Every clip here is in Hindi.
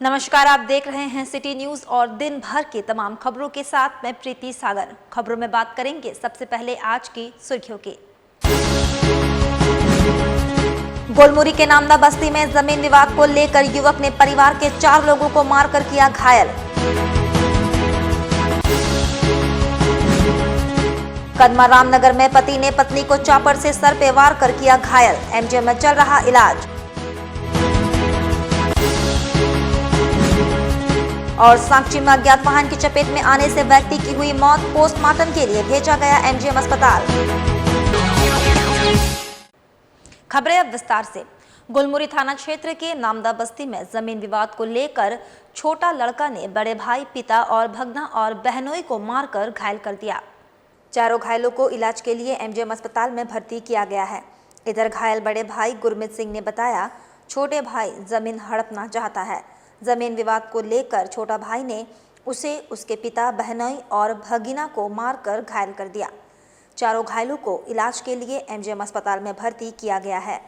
नमस्कार, आप देख रहे हैं सिटी न्यूज और दिन भर की तमाम खबरों के साथ मैं प्रीति सागर। खबरों में बात करेंगे सबसे पहले आज की सुर्खियों की। गोलमुरी के नामदा बस्ती में जमीन विवाद को लेकर युवक ने परिवार के 4 लोगों को मारकर किया घायल। कदमा रामनगर में पति ने पत्नी को चापर से सर पे वार कर किया घायल। एमजीएम में चल रहा इलाज। और सांची में अज्ञात वाहन की चपेट में आने से व्यक्ति की हुई मौत, पोस्टमार्टम के लिए भेजा गया एमजीएम अस्पताल। खबरें अब विस्तार से। गुलमुरी थाना क्षेत्र के नामदा बस्ती में जमीन विवाद को लेकर छोटा लड़का ने बड़े भाई, पिता और भगना और बहनोई को मारकर घायल कर दिया। चारों घायलों को इलाज के लिए एमजीएम अस्पताल में भर्ती किया गया है। इधर घायल बड़े भाई गुरमीत सिंह ने बताया, छोटे भाई जमीन हड़पना चाहता है। जमीन विवाद को लेकर छोटा भाई ने उसे, उसके पिता, बहनोई और भगीना को मारकर घायल कर दिया। चारों घायलों को इलाज के लिए एमजीएम अस्पताल में भर्ती किया गया है।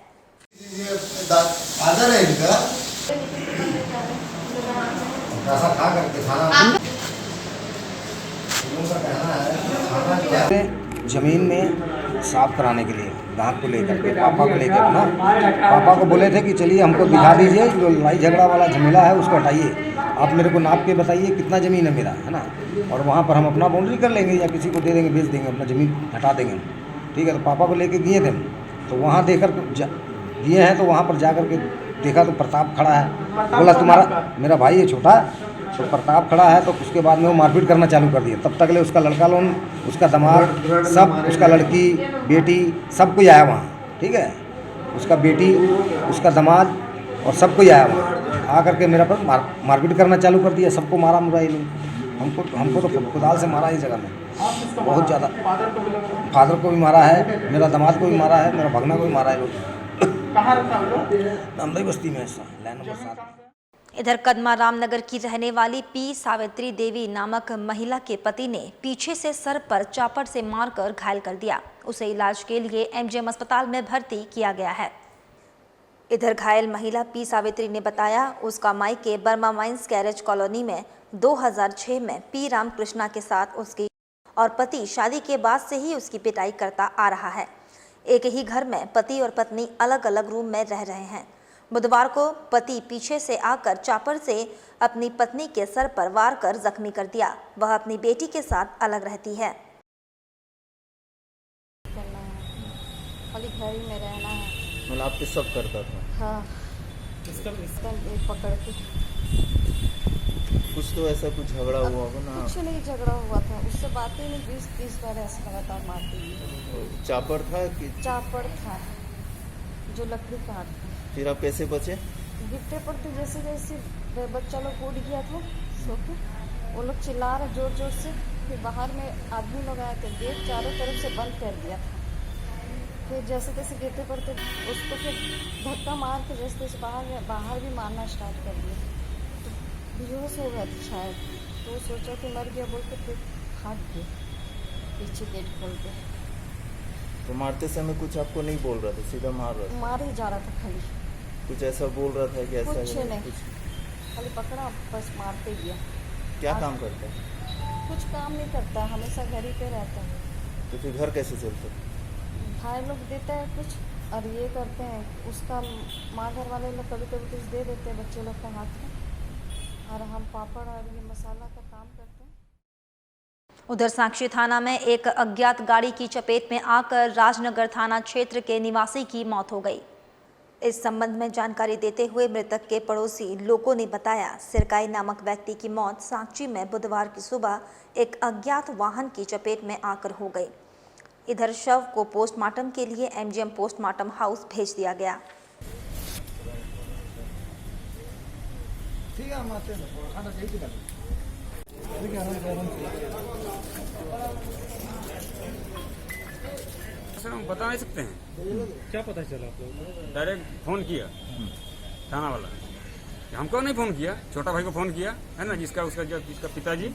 जमीन में साफ कराने के लिए दांत को लेकर के पापा को लेकर ना, पापा को बोले थे कि चलिए हमको दिखा दीजिए जो लड़ाई झगड़ा वाला झमेला है उसको हटाइए, आप मेरे को नाप के बताइए कितना ज़मीन है मेरा, है ना, और वहाँ पर हम अपना बाउंड्री कर लेंगे या किसी को दे देंगे, बेच देंगे, अपना ज़मीन हटा देंगे। ठीक है, तो पापा को लेके गए थे, तो वहाँ देकर गए हैं, तो वहाँ पर जा कर के देखा तो प्रताप खड़ा है। बोला तुम्हारा, मेरा भाई है छोटा, तो प्रताप खड़ा है। तो उसके बाद में वो मारपीट करना चालू कर दिया। तब तक ले उसका लड़का लोन, उसका दामाद, सब, उसका लड़की, बेटी, सब कोई आया वहाँ। ठीक है, उसका बेटी, उसका दामाद और सब कोई आया वहाँ। आकर के मेरा पर मारपीट करना चालू कर दिया। सबको मारा मुरा ये लोग। हमको तो कुदाल से मारा इस जगह में बहुत ज़्यादा। फादर को भी मारा है, मेरा दामाद को भी मारा है, मेरा भगना को भी मारा है लोग। नामदा बस्ती में लाइन नंबर 7। इधर कदमा रामनगर की रहने वाली पी सावित्री देवी नामक महिला के पति ने पीछे से सर पर चापड़ से मारकर घायल कर दिया। उसे इलाज के लिए एमजीएम अस्पताल में भर्ती किया गया है। इधर घायल महिला पी सावित्री ने बताया, उसका मायके बर्मा माइंस गैरेज कॉलोनी में 2006 में पी रामकृष्णा के साथ उसकी और पति शादी के बाद से ही उसकी पिटाई करता आ रहा है। एक ही घर में पति और पत्नी अलग अलग रूम में रह रहे हैं। बुधवार को पति पीछे से आकर चापर से अपनी पत्नी के सर पर वार कर जख्मी कर दिया। वह अपनी बेटी के साथ अलग रहती है। खाली घर ही में रहना है। मतलब आपके सब करता था? हाँ, इसका पकड़ के कुछ तो ऐसा कुछ झगड़ा हुआ होगा ना? कुछ नहीं झगड़ा हुआ था, उससे बातें नहीं, 20-30 बार ऐसे लगातार मारती है। चापर था कि? चापड़ था जो लकड़ी काटता। फिर आप कैसे बचे? गिरते पड़ते जैसे जैसे बच्चा लोग उड़ गया था सो के, वो लोग चिल्ला रहे जोर जोर से। फिर बाहर में आदमी लोग आए थे, गेट चारों तरफ से बंद कर दिया था। फिर जैसे तैसे गिरते पड़ते उसको फिर धक्का मार के जैसे तैसे बाहर भी मारना स्टार्ट कर दिया। तो बेहोश हो गया था शायद, तो वो सोचा कि मर गया बोल के फिर भाग गए पीछे गेट खोल के। तो मारते समय कुछ आपको नहीं बोल रहा था, सीधा मार रहा था? मार ही जा रहा था खाली। कुछ ऐसा बोल रहा था कि ऐसा? कुछ नहीं, खाली पकड़ा बस मारते गया। क्या काम करता है? कुछ काम नहीं करता, हमेशा घर ही पे रहता है। तो फिर घर कैसे चलता? भाई लोग देते हैं कुछ और ये करते हैं, उसका माँ घर वाले लोग कभी कभी कुछ दे देते हैं बच्चे लोग के हाथ में, और हम पापड़ और ये मसाला का काम करते हैं। उधर सांची थाना में एक अज्ञात गाड़ी की चपेट में आकर राजनगर थाना क्षेत्र के निवासी की मौत हो गई। इस संबंध में जानकारी देते हुए मृतक के पड़ोसी लोगों ने बताया, सिरकाई नामक व्यक्ति की मौत सांची में बुधवार की सुबह एक अज्ञात वाहन की चपेट में आकर हो गई। इधर शव को पोस्टमार्टम के लिए एमजीएम पोस्टमार्टम हाउस भेज दिया गया। सर हम बता नहीं सकते हैं। क्या पता चला आप लोगों को? डायरेक्ट फोन किया थाना वाला, हमको नहीं फोन किया, छोटा भाई को फोन किया है ना, जिसका पिताजी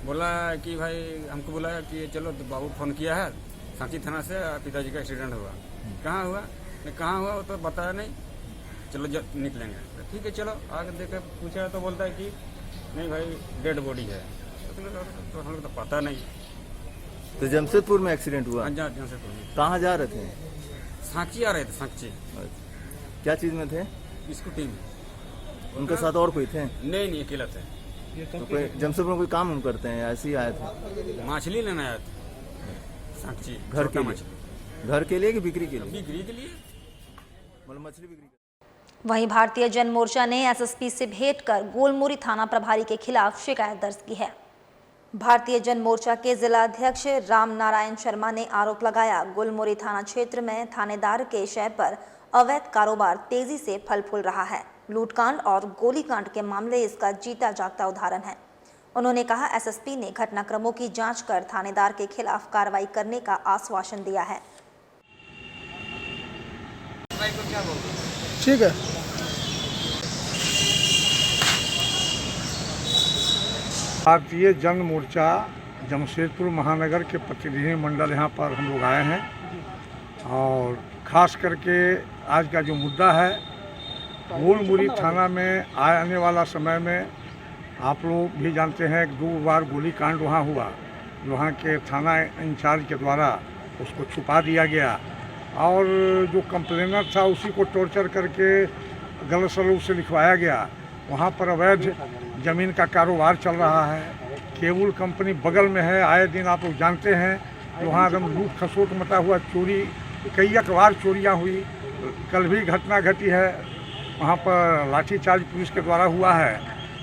बोला कि भाई हमको बोला कि चलो बाबू फोन किया है सांची थाना से, पिताजी का एक्सीडेंट हुआ। कहाँ हुआ? कहाँ हुआ वो तो बताया नहीं। चलो निकलेंगे। तो ठीक है चलो आगे देखे पूछा तो बोलता है कि नहीं भाई डेड बॉडी है। तो हम लोग तो पता नहीं। तो जमशेदपुर में एक्सीडेंट हुआ? जहाँ से तो कहाँ जा रहे थे? सांची आ रहे थे, सांची। क्या चीज में थे? स्कूटी में। उनके साथ और कोई थे? नहीं अकेला थे। तो कोई जमशेदपुर में कोई काम हम करते हैं, ऐसे ही आए थे? मछली लेने आया था सांची। घर के लिए? घर के लिए कि बिक्री के लिए? बिक्री के लिए, मतलब मछली बिक्री। वहीं भारतीय जन मोर्चा ने एसएसपी से भेंट कर गोलमुरी थाना प्रभारी के खिलाफ शिकायत दर्ज की है। भारतीय जन मोर्चा के जिला अध्यक्ष राम नारायण शर्मा ने आरोप लगाया, गोलमुरी थाना क्षेत्र में थानेदार के शय पर अवैध कारोबार तेजी से फल फूल रहा है। लूटकांड और गोलीकांड के मामले इसका जीता जागता उदाहरण है। उन्होंने कहा, एसएसपी ने घटनाक्रमों की जांच कर थानेदार के खिलाफ कार्रवाई करने का आश्वासन दिया है। ठीक है। भारतीय जन मोर्चा जमशेदपुर महानगर के प्रतिनिधि मंडल यहाँ पर हम लोग आए हैं और ख़ास करके आज का जो मुद्दा है, गोलमुरी थाना में आने वाला समय में आप लोग भी जानते हैं 2 बार गोली कांड वहाँ हुआ। वहाँ के थाना इंचार्ज के द्वारा उसको छुपा दिया गया और जो कंप्लेनर था उसी को टॉर्चर करके गलत सलूक से लिखवाया गया। वहाँ पर अवैध ज़मीन का कारोबार चल रहा है। केबल कंपनी बगल में है, आए दिन आप लोग जानते हैं। वहाँ एकदम लूट खसोट मचा हुआ, चोरी कई बार चोरियाँ हुई। कल भी घटना घटी है, वहाँ पर लाठीचार्ज पुलिस के द्वारा हुआ है।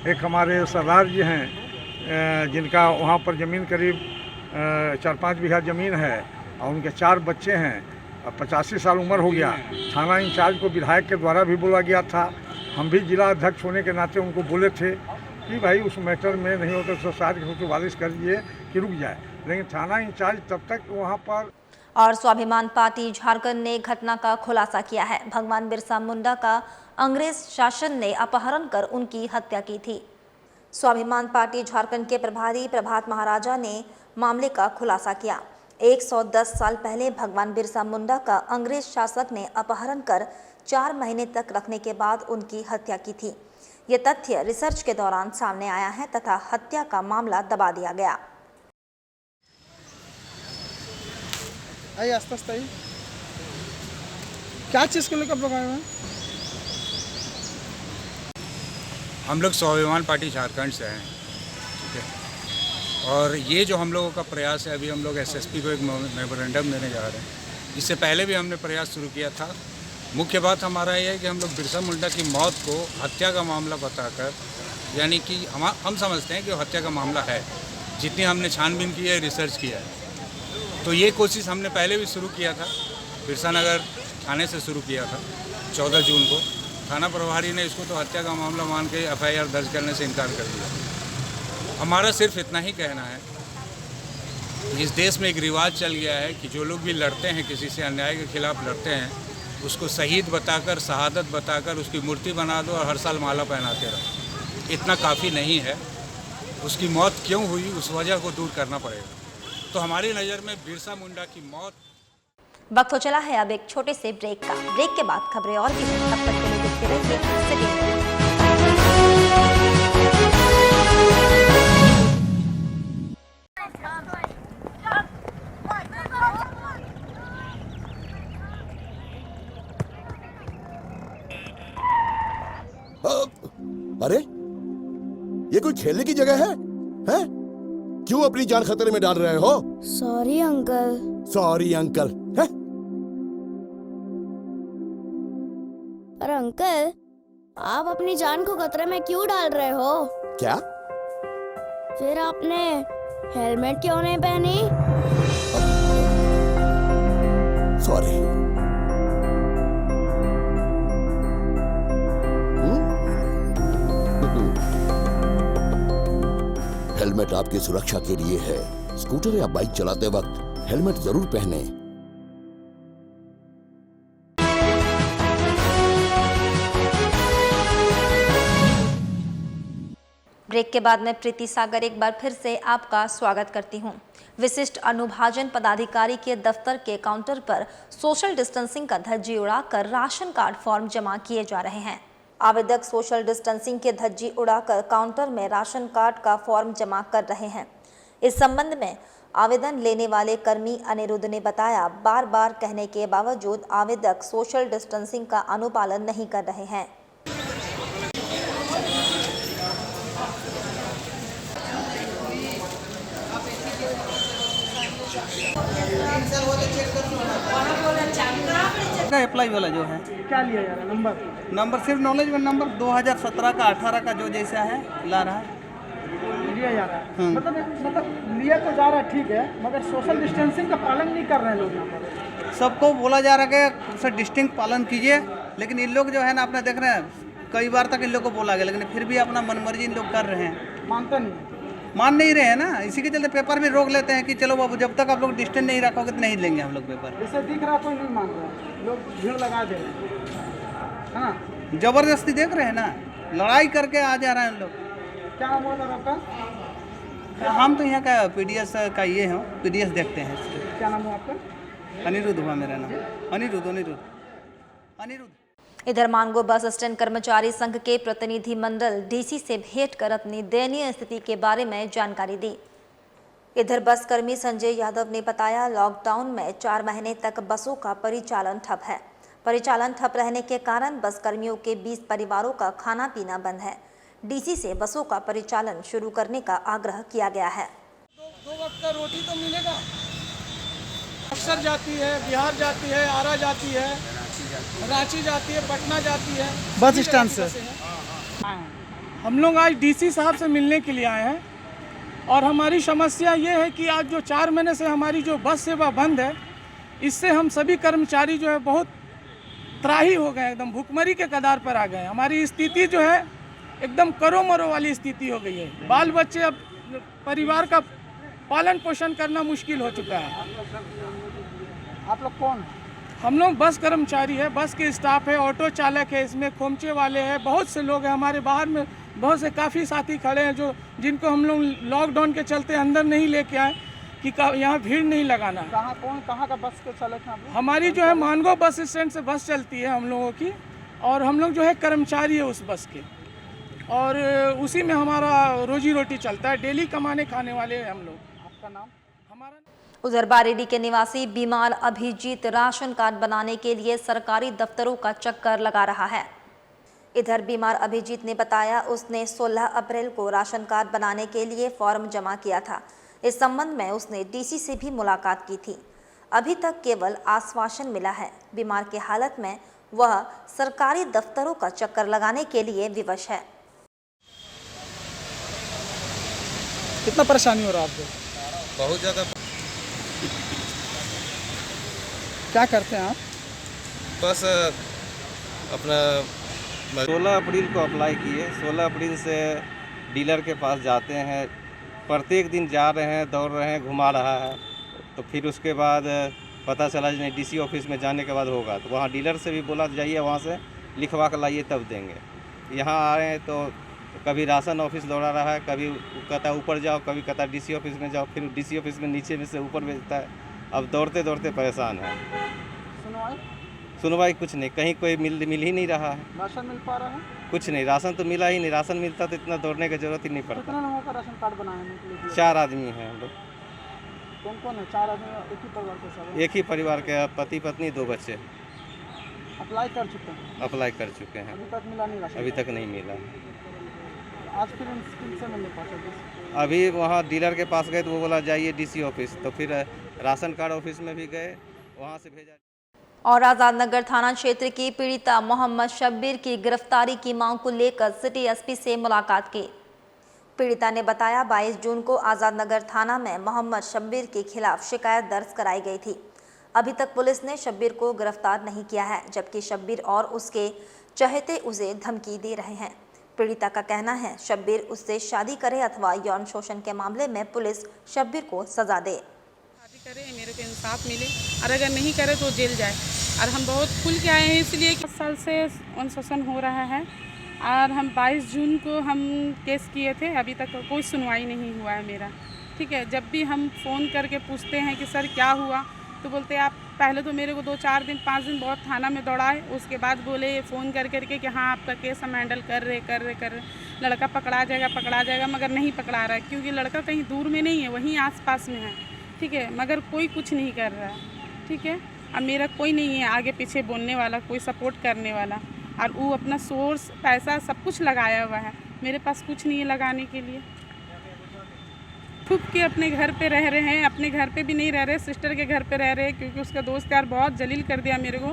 एक हमारे सरदार जी हैं जिनका वहाँ पर ज़मीन करीब 4-5 बीघा ज़मीन है और उनके 4 बच्चे हैं। 85 साल उम्र हो गया। थाना इंचार्ज को विधायक के द्वारा भी बोला गया था। हम भी जिला अध्यक्ष होने के नाते उनको बोले थे कि भाई उस मैटर में नहीं होता तो साथ वालिश कर दिए कि रुक जाए, लेकिन थाना इंचार्ज तब तक वहाँ पर। और स्वाभिमान पार्टी झारखंड ने घटना का खुलासा किया है। भगवान बिरसा मुंडा का अंग्रेज शासन ने अपहरण कर उनकी हत्या की थी। स्वाभिमान पार्टी झारखंड के प्रभारी प्रभात महाराजा ने मामले का खुलासा किया। 110 साल पहले भगवान बिरसा मुंडा का अंग्रेज शासक ने अपहरण कर 4 महीने तक रखने के बाद उनकी हत्या की थी। ये तथ्य रिसर्च के दौरान सामने आया है तथा हत्या का मामला दबा दिया गया। आइए आस्ते आस्ते आइए। क्या चीज़ के लेकर आप लोग आए हैं? हम लोग स्वाभिमान पार्टी झारखंड से हैं, ठीक है। और ये जो हम लोगों का प्रयास है, अभी हम लोग एसएसपी को एक मेमोरेंडम देने जा रहे हैं। इससे पहले भी हमने प्रयास शुरू किया था। मुख्य बात हमारा ये है कि हम लोग बिरसा मुंडा की मौत को हत्या का मामला बताकर, यानी कि हम समझते हैं कि हत्या का मामला है। जितनी हमने छानबीन की है, रिसर्च किया है, तो ये कोशिश हमने पहले भी शुरू किया था। बिरसा नगर थाने से शुरू किया था 14 जून को। थाना प्रभारी ने इसको तो हत्या का मामला मान के एफआईआर दर्ज करने से इनकार कर दिया। हमारा सिर्फ इतना ही कहना है, इस देश में एक रिवाज चल गया है कि जो लोग भी लड़ते हैं, किसी से अन्याय के खिलाफ लड़ते हैं, उसको शहीद बताकर, शहादत बताकर उसकी मूर्ति बना दो और हर साल माला पहनाते रहो। इतना काफ़ी नहीं है। उसकी मौत क्यों हुई, उस वजह को दूर करना पड़ेगा। तो हमारी नज़र में बिरसा मुंडा की मौत। वक्त हो चला है अब एक छोटे से ब्रेक का। ब्रेक के बाद खबरें और भी हैं, तब तक के लिए देखते रहिए सिटी न्यूज़। अरे ये कोई खेलने की जगह है? हैं? क्यों अपनी जान खतरे में डाल रहे हो? Sorry uncle. सॉरी अंकल है? पर अंकल, आप अपनी जान को खतरे में क्यों डाल रहे हो? क्या? फिर आपने हेलमेट क्यों नहीं पहनी? सॉरी। हेलमेट आपकी सुरक्षा के लिए है। स्कूटर या बाइक चलाते वक्त हेलमेट जरूर पहनें। ब्रेक के बाद मैं प्रीति सागर एक बार फिर से आपका स्वागत करती हूं। विशिष्ट अनुभाजन पदाधिकारी के दफ्तर के काउंटर पर सोशल डिस्टेंसिंग का धज्जी उड़ाकर राशन कार्ड फॉर्म जमा किए जा रहे हैं। आवेदक सोशल डिस्टेंसिंग के धज्जी उड़ाकर काउंटर में राशन कार्ड का फॉर्म जमा कर रहे हैं। इस संबंध में आवेदन लेने वाले कर्मी अनिरुद्ध ने बताया, बार बार कहने के बावजूद आवेदक सोशल डिस्टेंसिंग का अनुपालन नहीं कर रहे हैं। अप्लाई वाला जो है क्या लिया जा रहा है? नंबर सिर्फ नॉलेज में नंबर 2017 का 18 का जो जैसा है ला रहा है, लिया जा रहा है। मतलब लिया तो जा रहा है, ठीक है, मगर सोशल डिस्टेंसिंग का पालन नहीं कर रहे हैं लोग यहाँ पर। सबको बोला जा रहा है कि सर डिस्टिंक्ट पालन कीजिए, लेकिन इन लोग जो है ना अपना देख रहे हैं, कई बार तक इन लोग को बोला गया, लेकिन फिर भी अपना मनमर्जी इन लोग कर रहे हैं, मानते नहीं, मान नहीं रहे हैं ना। इसी के चलते पेपर भी रोक लेते हैं कि चलो बाबू जब तक आप लोग डिस्टेंस नहीं रखोगे तो नहीं लेंगे हम लोग पेपर। जैसे दिख रहा कोई नहीं मान रहा, लोग भीड़ लगा दे रहे हैं। हाँ, जबरदस्ती देख रहे हैं ना, लड़ाई करके आ जा रहे हैं लोग। क्या नाम हुआ था आपका? हम तो यहाँ का पीडीएस का ये हैं, पीडीएस देखते हैं। क्या नाम हुआ आपका? अनिरुद्ध हुआ मेरा नाम, अनिरुद्ध। इधर मानगो बस स्टैंड कर्मचारी संघ के प्रतिनिधि मंडल डीसी से भेंट कर अपनी दयनीय स्थिति के बारे में जानकारी दी। इधर बस कर्मी संजय यादव ने बताया, लॉकडाउन में 4 महीने तक बसों का परिचालन ठप है। परिचालन ठप रहने के कारण बस कर्मियों के 20 परिवारों का खाना पीना बंद है। डीसी से बसों का परिचालन शुरू करने का आग्रह किया गया है। 2 वक्त का रोटी तो मिलेगा। अक्सर जाती है, बिहार जाती है, आरा जाती है, रांची जाती है, पटना जाती है, बस स्टैंड से। हम लोग आज डीसी साहब से मिलने के लिए आए हैं और हमारी समस्या ये है कि आज जो 4 महीने से हमारी जो बस सेवा बंद है, इससे हम सभी कर्मचारी जो है बहुत त्राही हो गए, एकदम भूखमरी के कगार पर आ गए। हमारी स्थिति जो है एकदम करो मरो वाली स्थिति हो गई है। बाल बच्चे, अब परिवार का पालन पोषण करना मुश्किल हो चुका है। आप लोग कौन? हम लोग बस कर्मचारी है, बस के स्टाफ है, ऑटो चालक है, इसमें खोमचे वाले हैं, बहुत से लोग हैं। हमारे बाहर में बहुत से काफ़ी साथी खड़े हैं जो जिनको हम लोग लॉकडाउन के चलते अंदर नहीं लेके आए कि यहाँ भीड़ नहीं लगाना। कहाँ का बस के चालक हैं? हमारी जो है मानगो बस स्टैंड से बस चलती है हम लोगों की, और हम लोग जो है कर्मचारी है उस बस के, और उसी में हमारा रोजी रोटी चलता है। डेली कमाने खाने वाले हैं हम लोग। आपका नाम? हमारा उधर बारेडी के निवासी बीमार अभिजीत राशन कार्ड बनाने के लिए सरकारी दफ्तरों का चक्कर लगा रहा है। इधर बीमार अभिजीत ने बताया, उसने 16 अप्रैल को राशन कार्ड बनाने के लिए फॉर्म जमा किया था। इस संबंध में उसने डीसी से भी मुलाकात की थी। अभी तक केवल आश्वासन मिला है। बीमार की हालत में वह सरकारी दफ्तरों का चक्कर लगाने के लिए विवश है। कितना परेशानी हो रहा है आपको? बहुत ज़्यादा। क्या करते हैं आप? बस अपना 16 अप्रैल को अप्लाई किए। 16 अप्रैल से डीलर के पास जाते हैं, प्रत्येक दिन जा रहे हैं, दौड़ रहे हैं, घुमा रहा है। तो फिर उसके बाद पता चला नहीं, डीसी ऑफिस में जाने के बाद होगा, तो वहाँ डीलर से भी बोला जाइए, वहाँ से लिखवा कर लाइए तब देंगे। यहाँ आ रहे हैं तो कभी राशन ऑफिस दौड़ा रहा है, कभी कहता ऊपर जाओ, कभी कहता डीसी ऑफिस में जाओ, फिर डीसी ऑफिस में नीचे में से ऊपर भेजता है। अब दौड़ते दौड़ते परेशान है। सुनवाई कुछ नहीं, कहीं कोई मिल ही नहीं रहा है। राशन मिल पा रहा है? कुछ नहीं, राशन तो मिला ही नहीं। राशन मिलता तो इतना दौड़ने की जरूरत ही नहीं पड़ता। कितना लोगों का राशन कार्ड बनाने के लिए? 4 आदमी हैं हम लोग। कौन कौन है? 4 आदमी एक ही परिवार के सब? एक ही परिवार के, पति पत्नी 2 बच्चे। अप्लाई कर चुके हैं? अप्लाई कर चुके हैं। अभी तक मिला नहीं राशन? अभी तक नहीं मिला। आज फिर से मिलने पहुँचे? अभी वहाँ डीलर के पास गए तो वो बोला जाइए डीसी ऑफिस, तो फिर राशन कार्ड ऑफिस में भी गए, वहाँ से भेजा। और आजाद नगर थाना क्षेत्र की पीड़िता मोहम्मद शब्बीर की गिरफ्तारी की मांग को लेकर सिटी एसपी से मुलाकात की। पीड़िता ने बताया, 22 जून को आजाद नगर थाना में मोहम्मद शब्बीर के खिलाफ शिकायत दर्ज कराई गई थी। अभी तक पुलिस ने शब्बीर को गिरफ्तार नहीं किया है, जबकि शब्बीर और उसके चहेते उसे धमकी दे रहे हैं। पीड़िता का कहना है, शब्बीर उससे शादी करे अथवा यौन शोषण के मामले में पुलिस शब्बीर को सजा दे। शादी करे, मेरे को इंसाफ मिले, और अगर नहीं करे तो जेल जाए। और हम बहुत खुल के आए हैं, इसलिए 10 साल से यौन शोषण हो रहा है, और हम 22 जून को हम केस किए थे, अभी तक कोई सुनवाई नहीं हुआ है मेरा। ठीक है। जब भी हम फ़ोन करके पूछते हैं कि सर क्या हुआ, तो बोलते हैं आप पहले तो मेरे को 2-4 दिन 5 दिन बहुत थाना में दौड़ाए, उसके बाद बोले फ़ोन कर करके कि हाँ आपका केस हम हैंडल कर रहे, लड़का पकड़ा जाएगा, मगर नहीं पकड़ा रहा है, क्योंकि लड़का कहीं दूर में नहीं है, वहीं आसपास में है, ठीक है। मगर कोई कुछ नहीं कर रहा है, ठीक है। अब मेरा कोई नहीं है आगे पीछे बोलने वाला, कोई सपोर्ट करने वाला, और वो अपना सोर्स पैसा सब कुछ लगाया हुआ है, मेरे पास कुछ नहीं है लगाने के लिए। छुप के अपने घर पे रह रहे हैं, अपने घर पे भी नहीं रह रहे, सिस्टर के घर पे रह रहे हैं, क्योंकि उसका दोस्त यार बहुत जलील कर दिया मेरे को,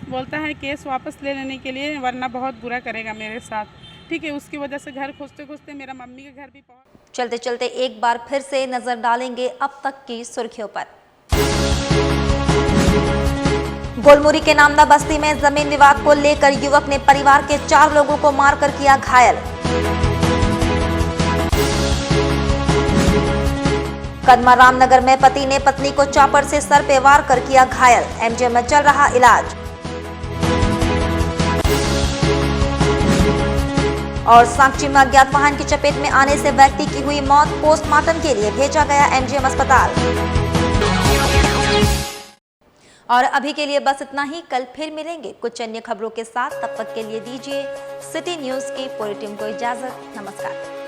बोलता है केस वापस ले लेने के लिए, वरना बहुत बुरा करेगा मेरे साथ, ठीक है। उसकी वजह से घर खोजते खोजते मेरा मम्मी के घर भी पहुँच। चलते चलते एक बार फिर से नजर डालेंगे अब तक की सुर्खियों पर। गोलमुरी के नामदा बस्ती में जमीन विवाद को लेकर युवक ने परिवार के 4 लोगों को मारकर किया घायल। कदमा रामनगर में पति ने पत्नी को चापर से सर पे वार कर किया घायल, एमजे में चल रहा इलाज। और सांची में अज्ञात वाहन की चपेट में आने से व्यक्ति की हुई मौत, पोस्टमार्टम के लिए भेजा गया एमजीएम अस्पताल। और अभी के लिए बस इतना ही, कल फिर मिलेंगे कुछ अन्य खबरों के साथ, तब तक के लिए दीजिए सिटी न्यूज की पूरी टीम को इजाजत। नमस्कार।